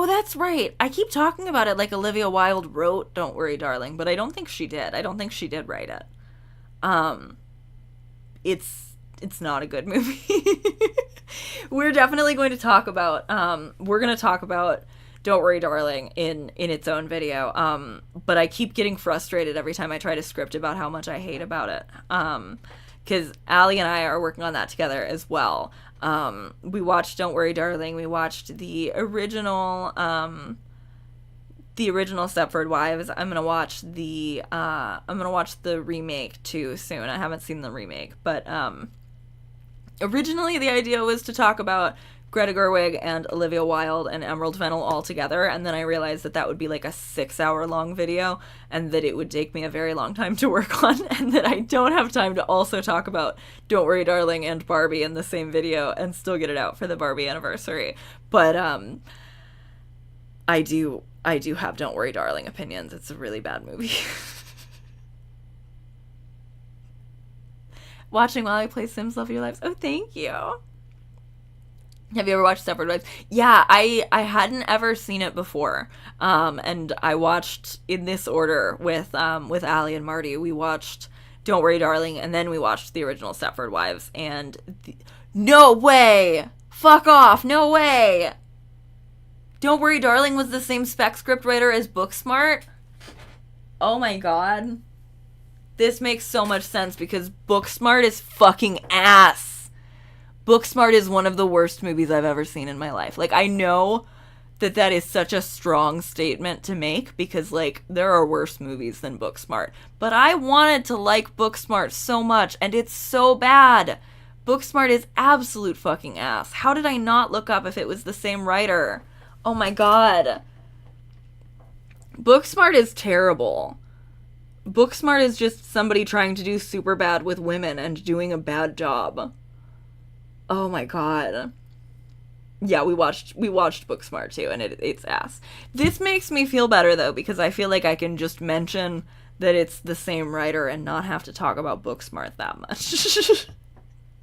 that's right. I keep talking about it like Olivia Wilde wrote Don't Worry, Darling, but I don't think she did. I don't think she did write it. It's not a good movie. We're definitely going to talk about Don't Worry Darling in its own video. But I keep getting frustrated every time I try to script about how much I hate about it. Because Allie and I are working on that together as well. We watched Don't Worry Darling. We watched the original Stepford Wives. I'm gonna watch the remake too soon. I haven't seen the remake, but originally the idea was to talk about Greta Gerwig and Olivia Wilde and Emerald Fennell all together, and then I realized that would be like a 6-hour-long video, and that it would take me a very long time to work on, and that I don't have time to also talk about Don't Worry Darling and Barbie in the same video and still get it out for the Barbie anniversary. But I do have Don't Worry Darling opinions. It's a really bad movie. Watching while I play Sims, love your lives. Oh, thank you. Have you ever watched Stepford Wives? Yeah, I hadn't ever seen it before. And I watched in this order with Allie and Marty. We watched Don't Worry Darling, and then we watched the original Stepford Wives. And no way! Fuck off! No way! Don't Worry Darling was the same spec script writer as Booksmart? Oh my god. This makes so much sense because Booksmart is fucking ass. Booksmart is one of the worst movies I've ever seen in my life. Like, I know that is such a strong statement to make because, like, there are worse movies than Booksmart. But I wanted to like Booksmart so much, and it's so bad. Booksmart is absolute fucking ass. How did I not look up if it was the same writer? Oh my god. Booksmart is terrible. Booksmart is just somebody trying to do Superbad with women and doing a bad job. Oh my god. Yeah, we watched Booksmart too, and it's ass. This makes me feel better though, because I feel like I can just mention that it's the same writer and not have to talk about Booksmart that much.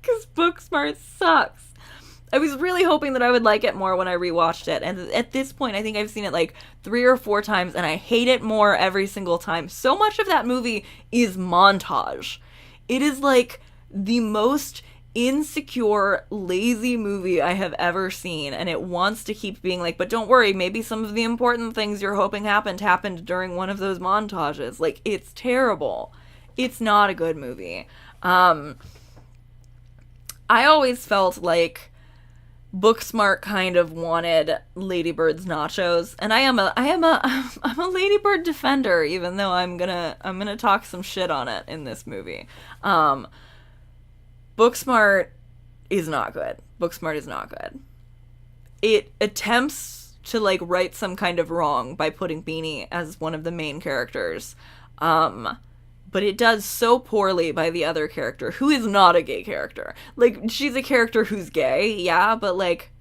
Because Booksmart sucks. I was really hoping that I would like it more when I rewatched it, and at this point I think I've seen it like 3 or 4 times, and I hate it more every single time. So much of that movie is montage. It is like the most insecure, lazy movie I have ever seen, and it wants to keep being like, but don't worry, maybe some of the important things you're hoping happened during one of those montages. Like, it's terrible. It's not a good movie. I always felt like Booksmart kind of wanted Lady Bird's nachos, and I'm a Lady Bird defender, even though I'm gonna talk some shit on it in this movie. Booksmart is not good. Booksmart is not good. It attempts to, like, right some kind of wrong by putting Beanie as one of the main characters. But it does so poorly by the other character, who is not a gay character. Like, she's a character who's gay, yeah, but, like,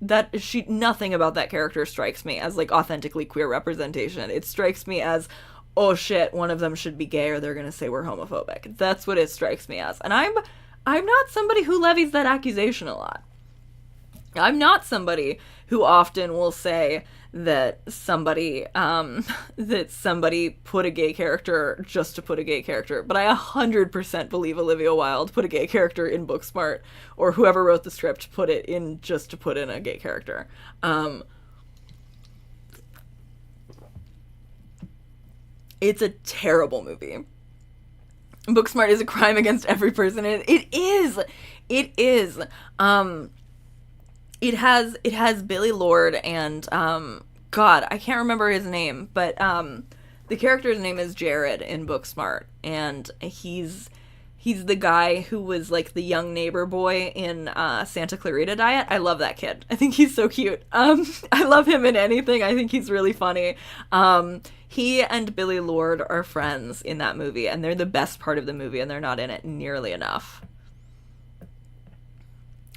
nothing about that character strikes me as, like, authentically queer representation. It strikes me as, oh shit, one of them should be gay or they're gonna say we're homophobic. That's what it strikes me as. And I'm not somebody who levies that accusation a lot. I'm not somebody who often will say that somebody put a gay character just to put a gay character. But I 100% believe Olivia Wilde put a gay character in Booksmart, or whoever wrote the script put it in just to put in a gay character. It's a terrible movie. Booksmart is a crime against every person. It is. It has Billy Lord and God, I can't remember his name, but the character's name is Jared in Booksmart, and he's the guy who was like the young neighbor boy in Santa Clarita Diet. I love that kid. I think he's so cute. I love him in anything. I think he's really funny. He and Billy Lord are friends in that movie, and they're the best part of the movie, and they're not in it nearly enough.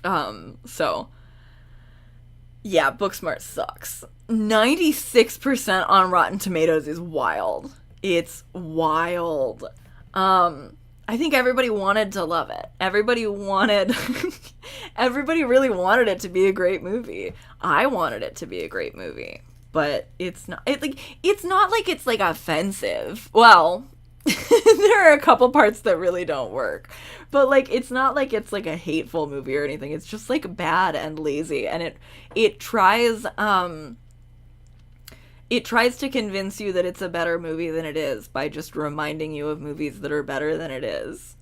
So yeah, Booksmart sucks. 96% on Rotten Tomatoes is wild. It's wild. I think everybody wanted to love it. Everybody really wanted it to be a great movie. I wanted it to be a great movie, but it's not. It's not like it's like offensive. Well, there are a couple parts that really don't work, but like it's not like it's like a hateful movie or anything. It's just like bad and lazy, and it tries it tries to convince you that it's a better movie than it is by just reminding you of movies that are better than it is.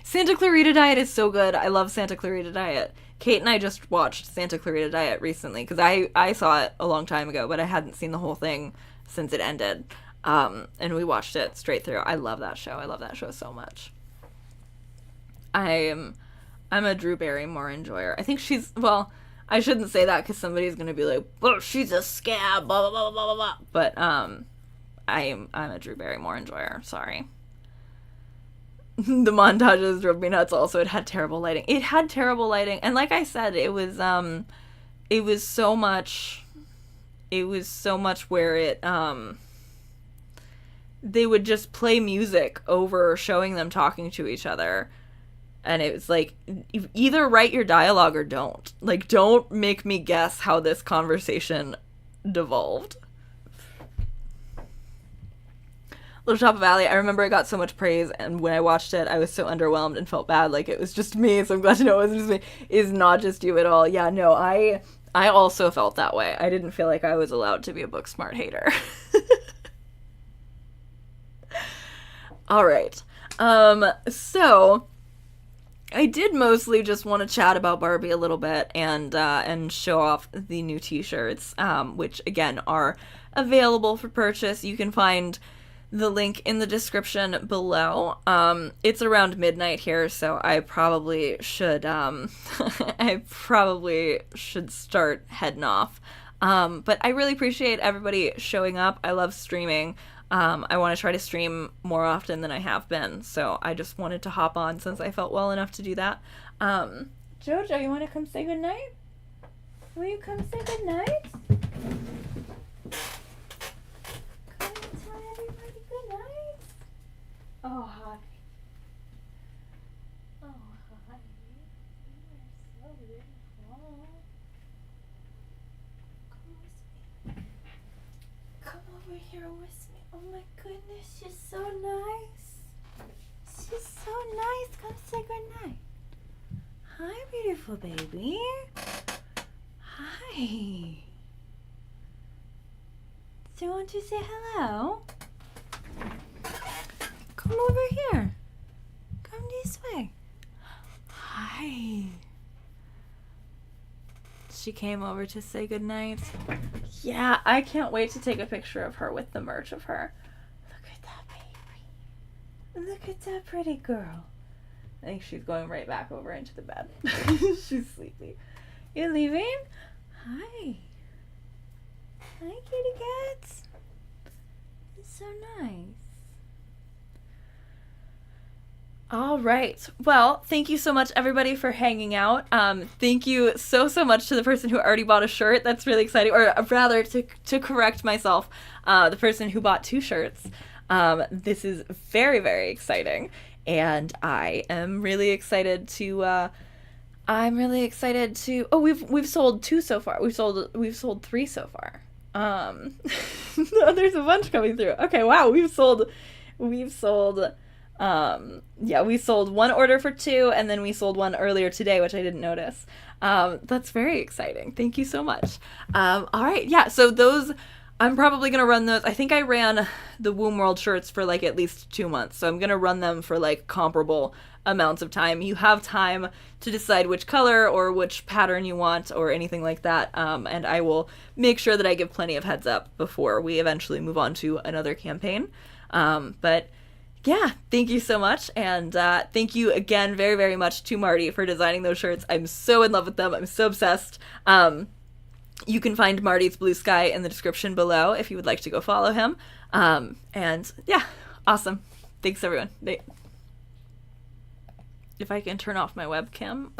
Santa Clarita Diet is so good. I love Santa Clarita Diet. Kate and I just watched Santa Clarita Diet recently because I saw it a long time ago, but I hadn't seen the whole thing since it ended. And we watched it straight through. I love that show. I love that show so much. I'm a Drew Barrymore enjoyer. I think she's, well, I shouldn't say that because somebody's going to be like, well, she's a scab, blah, blah, blah, blah, blah, blah. But I'm a Drew Barrymore enjoyer. Sorry. The montages drove me nuts also. It had terrible lighting. And like I said, it was so much where it, they would just play music over showing them talking to each other. And it was like, either write your dialogue or don't. Like, don't make me guess how this conversation devolved. Little Shop of Alley, I remember it got so much praise, and when I watched it, I was so underwhelmed and felt bad, like it was just me, so I'm glad to know it wasn't just me. It's not just you at all. Yeah, no, I also felt that way. I didn't feel like I was allowed to be a Booksmart hater. Alright. So I did mostly just want to chat about Barbie a little bit and show off the new t-shirts, which again are available for purchase. You can find the link in the description below. It's around midnight here, so I probably should start heading off. But I really appreciate everybody showing up. I love streaming. I want to try to stream more often than I have been, so I just wanted to hop on since I felt well enough to do that. Jojo, you want to come say goodnight? Will you come say goodnight? Come and tell everybody goodnight. Oh, hi. Oh, hi. You are so beautiful. Come over here with me. Oh my goodness, she's so nice. She's so nice. Come say goodnight. Hi, beautiful baby. Hi. Do you want to say hello? Come over here. Come this way. Hi. She came over to say goodnight. Yeah, I can't wait to take a picture of her with the merch of her. Look at that baby. Look at that pretty girl. I think she's going right back over into the bed. She's sleepy. You leaving? Hi. Hi, kitty cats. It's so nice. All right. Well, thank you so much, everybody, for hanging out. Thank you so much to the person who already bought a shirt. That's really exciting. Or rather, to correct myself, the person who bought 2 shirts. This is very, very exciting. And I am really excited to, oh, we've sold 2 so far. We've sold 3 so far. No, there's a bunch coming through. Okay, wow, we sold 1 order for 2, and then we sold 1 earlier today, which I didn't notice. That's very exciting. Thank you so much. All right, yeah, so those, I'm probably going to run those. I think I ran the Womb World shirts for like at least 2 months, so I'm going to run them for like comparable amounts of time. You have time to decide which color or which pattern you want or anything like that, and I will make sure that I give plenty of heads up before we eventually move on to another campaign. But yeah, thank you so much, and thank you again very, very much to Marty for designing those shirts. I'm so in love with them. I'm so obsessed. You can find Marty's Blue Sky in the description below if you would like to go follow him. And yeah, awesome. Thanks, everyone. If I can turn off my webcam.